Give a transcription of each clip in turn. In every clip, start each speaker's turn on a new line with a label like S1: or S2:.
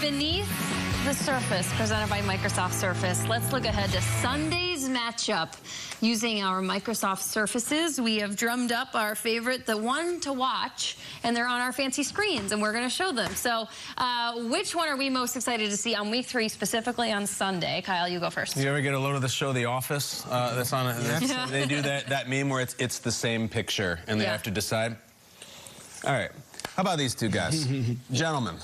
S1: Beneath the Surface, presented by Microsoft Surface. Let's look ahead to Sunday's matchup. Using our Microsoft Surfaces, we have drummed up our favorite, the one to watch, and they're on our fancy screens, and we're going to show them. So which one are we most excited to see on week 3, specifically on Sunday? Kyle, you go first.
S2: You ever get a load of the show The Office? That's on it. Yeah. They do that meme where it's the same picture, and they have to decide. All right. How about these two guys? Gentlemen,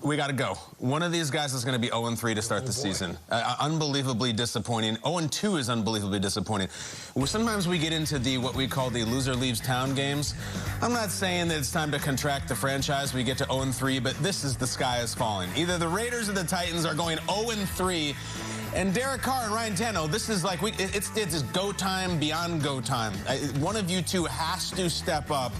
S2: we got to go. One of these guys is going to be 0-3 to start the season. Unbelievably disappointing. 0-2 is unbelievably disappointing. Sometimes we get into what we call the loser leaves town games. I'm not saying that it's time to contract the franchise. We get to 0-3, but this is the sky is falling. Either the Raiders or the Titans are going 0-3. And Derek Carr and Ryan Tannehill, this is like, it's go time beyond go time. One of you two has to step up.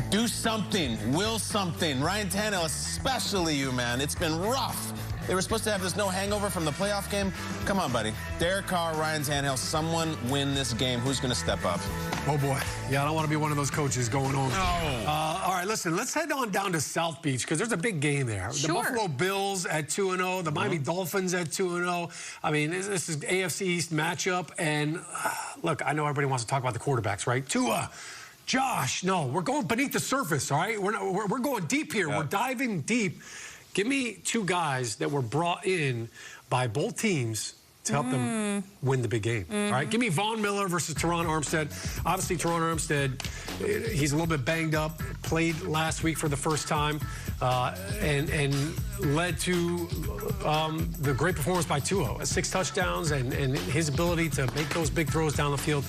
S2: Do something. Will something. Ryan Tannehill, especially you, man. It's been rough. They were supposed to have this no hangover from the playoff game. Come on, buddy. Derek Carr, Ryan Tannehill, someone win this game. Who's going to step up?
S3: Oh, boy. Yeah, I don't want to be one of those coaches going on.
S2: No.
S3: All right, listen, let's head on down to South Beach because there's a big game there. Sure. The Buffalo Bills at 2-0, the Miami Dolphins at 2-0. I mean, this is AFC East matchup. And, look, I know everybody wants to talk about the quarterbacks, right? Tua. Josh, no, we're going beneath the surface, all right? We're going deep here. Yep. We're diving deep. Give me two guys that were brought in by both teams to help them win the big game, all right? Give me Von Miller versus Teron Armstead. Obviously, Teron Armstead, he's a little bit banged up, played last week for the first time, and led to the great performance by Tua. 6 touchdowns and his ability to make those big throws down the field.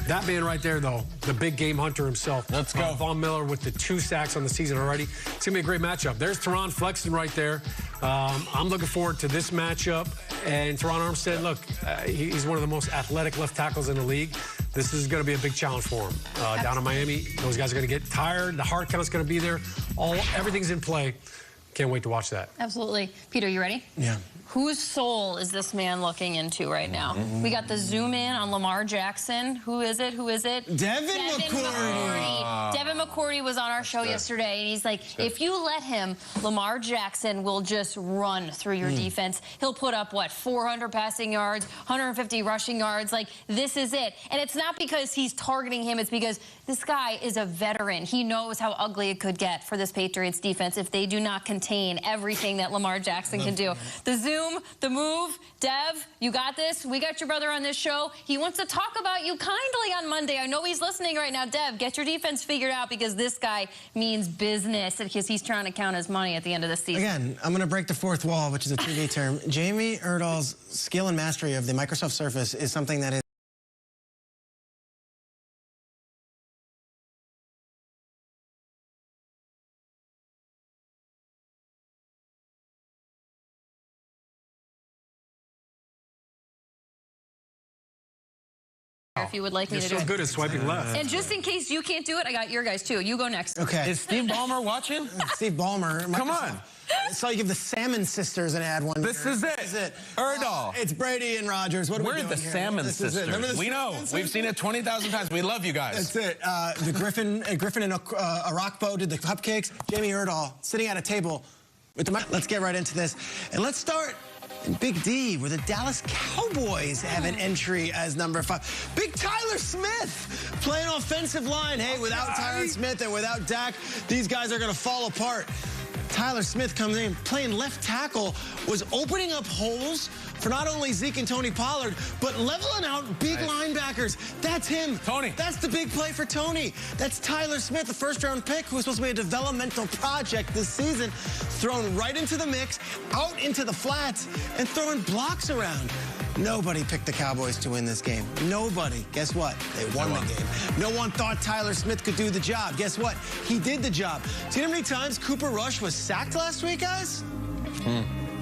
S3: That man right there, though, the big game hunter himself.
S2: Let's go.
S3: Von Miller with the 2 sacks on the season already. It's going to be a great matchup. There's Teron flexing right there. I'm looking forward to this matchup. And Teron Armstead, look, he's one of the most athletic left tackles in the league. This is going to be a big challenge for him. Down in Miami, those guys are going to get tired. The hard count's going to be there. Everything's in play. Can't wait to watch that.
S1: Absolutely. Peter, you ready?
S3: Yeah.
S1: Whose soul is this man looking into right now? We got the zoom in on Lamar Jackson. Who is it? Who is it?
S4: Devin McCourty.
S1: Devin McCourty was on our show yesterday, and he's like, if you let him, Lamar Jackson will just run through your defense. He'll put up, what, 400 passing yards, 150 rushing yards. Like, this is it. And it's not because he's targeting him. It's because this guy is a veteran. He knows how ugly it could get for this Patriots defense if they do not contain everything that Lamar Jackson can do. The zoom, the move, Dev, you got this. We got your brother on this show. He wants to talk about you kindly on Monday. I know he's listening right now. Dev, get your defense figured out because this guy means business because he's trying to count his money at the end of the season.
S4: Again, I'm going to break the fourth wall, which is a TV term. Jamie Erdahl's skill and mastery of the Microsoft Surface is something that is
S1: if you would like me to do
S3: You're so
S1: it.
S3: good at swiping left.
S1: And just in case you can't do it, I got your guys too. You go next.
S4: okay.
S2: Is Steve Ballmer watching?
S4: Steve Ballmer.
S2: Come on.
S4: So you give the Salmon Sisters an ad one
S2: This is it. Erdahl.
S4: It's Brady and Rodgers. What are we
S2: We're
S4: doing
S2: the
S4: here?
S2: Salmon
S4: This is it.
S2: Sisters.
S4: Remember the
S2: We know.
S4: Salmon
S2: We've
S4: Sisters?
S2: seen it 20,000 times. We love you guys.
S4: That's it. The Griffin and a rock boat did the cupcakes. Jamie Erdahl sitting at a table with the mic. Let's get right into this. And let's start in Big D, where the Dallas Cowboys have an entry as number 5. Big Tyler Smith playing offensive line. Hey, without Tyler Smith and without Dak, these guys are going to fall apart. Tyler Smith comes in, playing left tackle, was opening up holes for not only Zeke and Tony Pollard, but leveling out big linebackers. That's him.
S2: Tony.
S4: That's the big play for Tony. That's Tyler Smith, the first-round pick, who was supposed to be a developmental project this season, thrown right into the mix, out into the flats, and throwing blocks around. Nobody picked the Cowboys to win this game. Nobody. Guess what? They won the game. No one thought Tyler Smith could do the job. Guess what? He did the job. Do you know how many times Cooper Rush was sacked last week, guys?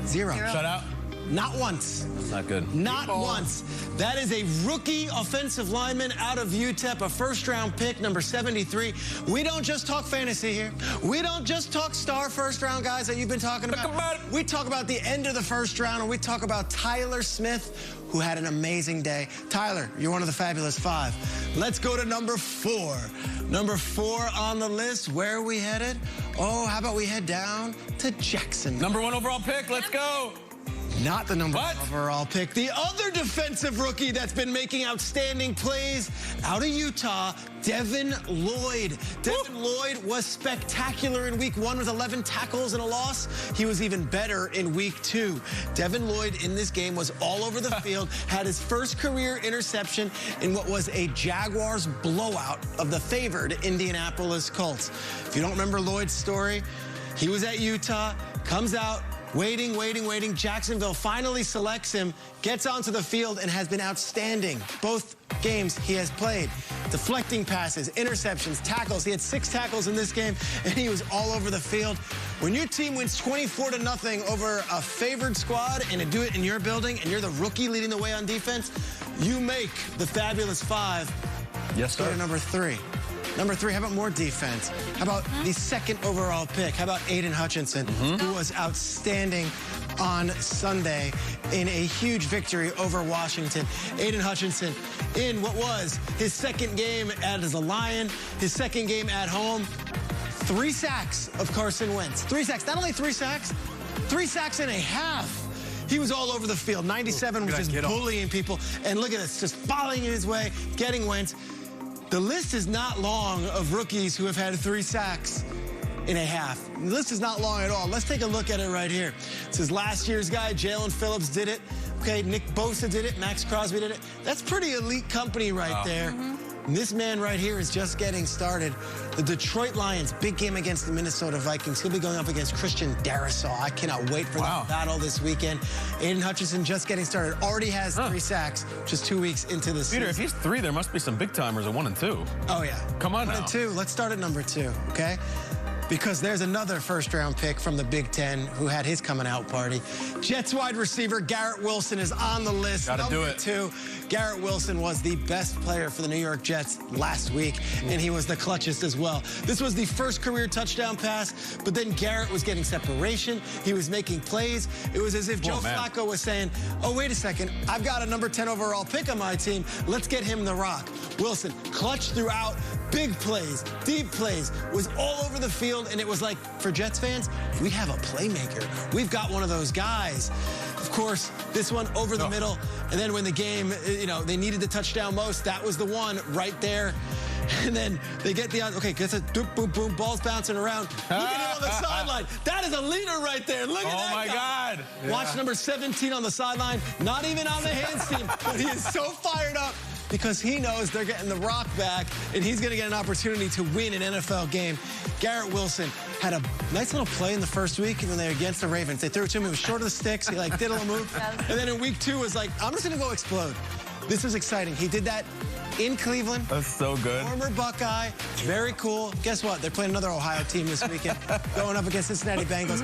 S4: 0.
S2: Shut out.
S4: Not once.
S2: That's not good.
S4: Not once. That is a rookie offensive lineman out of UTEP, a first-round pick, number 73. We don't just talk fantasy here. We don't just talk star first-round guys that you've been talking about. We talk about the end of the first round, and we talk about Tyler Smith, who had an amazing day. Tyler, you're one of the fabulous 5. Let's go to number 4. Number 4 on the list. Where are we headed? Oh, how about we head down to Jackson?
S2: Number 1 overall pick. Let's go.
S4: Not the number 1 overall pick. The other defensive rookie that's been making outstanding plays out of Utah, Devin Lloyd. Devin Lloyd was spectacular in week 1 with 11 tackles and a loss. He was even better in week 2. Devin Lloyd in this game was all over the field, had his first career interception in what was a Jaguars blowout of the favored Indianapolis Colts. If you don't remember Lloyd's story, he was at Utah, comes out, waiting. Jacksonville finally selects him, gets onto the field, and has been outstanding. Both games he has played. Deflecting passes, interceptions, tackles. He had 6 tackles in this game, and he was all over the field. When your team wins 24-0 over a favored squad and to do it in your building, and you're the rookie leading the way on defense, you make the fabulous 5.
S2: Yes, sir.
S4: Go to number 3. Number 3, how about more defense? How about the 2nd overall pick? How about Aiden Hutchinson, who was outstanding on Sunday in a huge victory over Washington? Aiden Hutchinson in what was his 2nd game as a Lion, his 2nd game at home. 3 sacks of Carson Wentz. 3 sacks. Not only 3 sacks, 3 sacks and a half. He was all over the field. 97 was just bullying people. And look at this, just following his way, getting Wentz. The list is not long of rookies who have had 3 sacks and a half. The list is not long at all. Let's take a look at it right here. This is last year's guy. Jalen Phillips did it. Okay, Nick Bosa did it. Max Crosby did it. That's pretty elite company right there. And this man right here is just getting started. The Detroit Lions, big game against the Minnesota Vikings. He'll be going up against Christian Darrisaw. I cannot wait for that battle this weekend. Aiden Hutchinson just getting started. Already has 3 sacks just 2 weeks into the season.
S2: Peter, if he's 3, there must be some big timers at 1 and 2.
S4: Oh, yeah.
S2: Come on
S4: 1
S2: now.
S4: and 2. Let's start at number 2, okay? Because there's another first-round pick from the Big Ten who had his coming-out party. Jets wide receiver Garrett Wilson is on the list.
S2: Gotta do it.
S4: Number 2, Garrett Wilson was the best player for the New York Jets last week, and he was the clutchest as well. This was the first career touchdown pass, but then Garrett was getting separation. He was making plays. It was as if Joe Flacco was saying, oh, wait a second, I've got a number 10 overall pick on my team. Let's get him the rock. Wilson, clutch throughout, big plays, deep plays, was all over the field, and it was like, for Jets fans, we have a playmaker. We've got one of those guys. Of course, this one over the middle, and then when the game, they needed the touchdown most, that was the one right there. And then they get the, okay, gets a boom, boom, balls bouncing around. Look at him on the sideline. That is a leader right there. Look at that guy. Oh, my God. Watch number 17 on the sideline, not even on the hands team, but he is so fired up because he knows they're getting the rock back, and he's going to get an opportunity to win an NFL game. Garrett Wilson had a nice little play in the first week when they were against the Ravens. They threw it to him. He was short of the sticks. He, did a little move. And then in week 2 was like, I'm just going to go explode. This was exciting. He did that in Cleveland.
S2: That's so good.
S4: Former Buckeye. Very cool. Guess what? They're playing another Ohio team this weekend, going up against Cincinnati Bengals.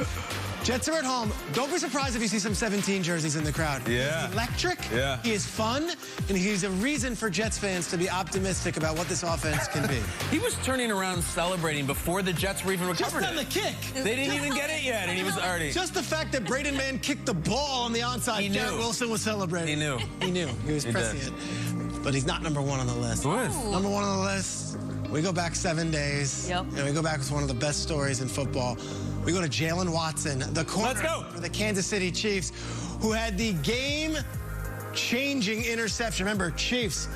S4: Jets are at home. Don't be surprised if you see some 17 jerseys in the crowd.
S2: Yeah.
S4: He's electric. Yeah. He is fun, and he's a reason for Jets fans to be optimistic about what this offense can be.
S2: He was turning around celebrating before the Jets were even recovered.
S4: Just on the kick.
S2: They didn't even get it yet, and he was already.
S4: Just the fact that Braden Mann kicked the ball on the onside, Garrett Wilson was celebrating.
S2: He knew.
S4: He knew. He was pressing it. But he's not number 1 on the list.
S2: Who is?
S4: Number 1 on the list. We go back 7 days. Yep. And we go back with one of the best stories in football. We go to Jalen Watson, the corner for the Kansas City Chiefs, who had the game-changing interception. Remember, Chiefs,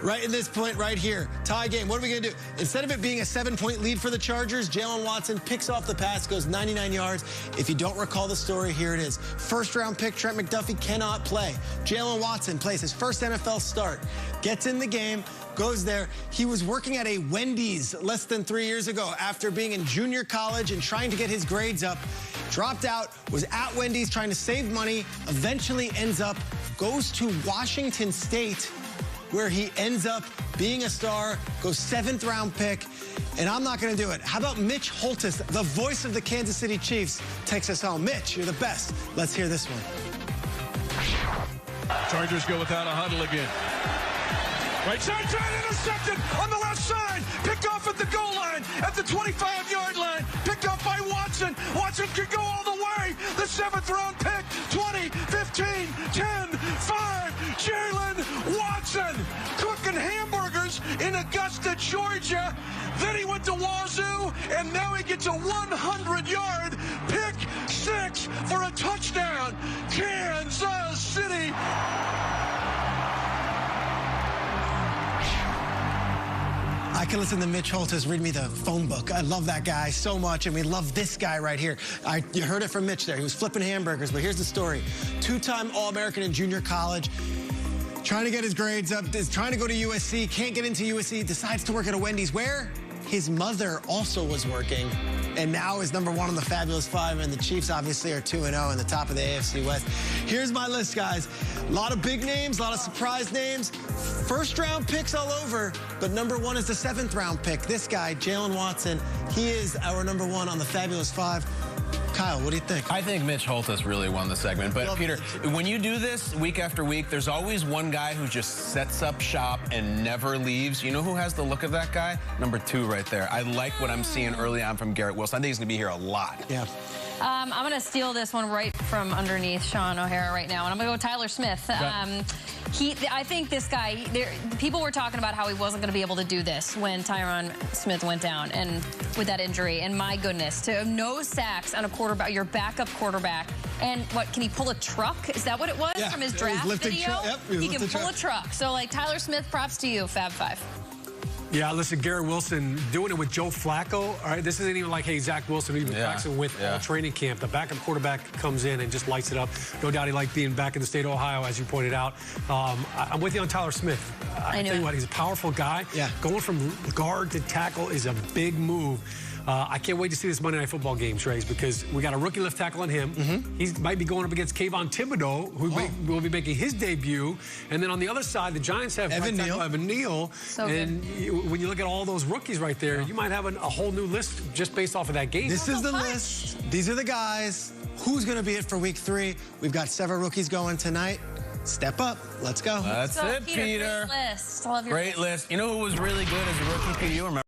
S4: right in this point right here, tie game. What are we going to do? Instead of it being a 7-point lead for the Chargers, Jalen Watson picks off the pass, goes 99 yards. If you don't recall the story, here it is. First-round pick, Trent McDuffie cannot play. Jalen Watson plays his first NFL start, gets in the game, goes there. He was working at a Wendy's less than 3 years ago after being in junior college and trying to get his grades up. Dropped out, was at Wendy's trying to save money, eventually goes to Washington State, where he ends up being a star, goes 7th-round pick, and I'm not going to do it. How about Mitch Holthus, the voice of the Kansas City Chiefs, takes us home. Mitch, you're the best. Let's hear this one.
S5: Chargers go without a huddle again. Right side, intercepted on the left side. Picked off at the goal line, at the 25-yard line. Picked off by Watson. Watson could go all the way. The 7th-round pick, 20, 15, 10, 5. Jalen Watson cooking hamburgers in Augusta, Georgia. Then he went to Wazoo, and now he gets a 100-yard pick 6 for a touchdown. Kansas City.
S4: I can listen to Mitch Holthus read me the phone book. I love that guy so much, and we love this guy right here. You heard it from Mitch there. He was flipping hamburgers, but here's the story. 2-time All-American in junior college, trying to get his grades up, is trying to go to USC, can't get into USC, decides to work at a Wendy's where his mother also was working, and now is #1 on the Fabulous 5, and the Chiefs obviously are 2-0 in the top of the AFC West. Here's my list, guys. A lot of big names, a lot of surprise names. First-round picks all over, but #1 is the 7th-round pick. This guy, Jalen Watson, he is our #1 on the Fabulous 5. Kyle, what do you think?
S2: I think Mitch Holthus really won the segment. But, Peter, when you do this week after week, there's always one guy who just sets up shop and never leaves. You know who has the look of that guy? #2 right there. I like what I'm seeing early on from Garrett Wilson. I think he's going to be here a lot.
S4: Yeah.
S1: I'm going to steal this one right from underneath Sean O'Hara right now, and I'm going to go with Tyler Smith. I think this guy, people were talking about how he wasn't going to be able to do this when Tyron Smith went down and with that injury. And my goodness, to have no sacks on a quarterback, your backup quarterback. And what, can he pull a truck? Is that what it was from his draft video?
S4: Yep,
S1: he can pull a truck. So, like, Tyler Smith, props to you, Fab 5.
S3: Yeah, listen, Garrett Wilson doing it with Joe Flacco. All right, this isn't even like, hey, Zach Wilson, we've been practicing with all training camp. The backup quarterback comes in and just lights it up. No doubt he liked being back in the state of Ohio, as you pointed out. I'm with you on Tyler Smith. I tell you what, he's a powerful guy.
S4: Yeah.
S3: Going from guard to tackle is a big move. I can't wait to see this Monday Night Football game, Trace, because we got a rookie left tackle on him. He might be going up against Kayvon Thibodeau, who will be making his debut. And then on the other side, the Giants have Evan Neal.
S1: So
S3: and when you look at all those rookies right there, you might have a whole new list just based off of that game.
S4: This is the list. These are the guys. Who's going to be it for week 3? We've got several rookies going tonight. Step up. Let's go.
S2: That's it, Peter.
S1: Great list. I love your
S2: Great list. You know who was really good as a rookie, Peter? You remember?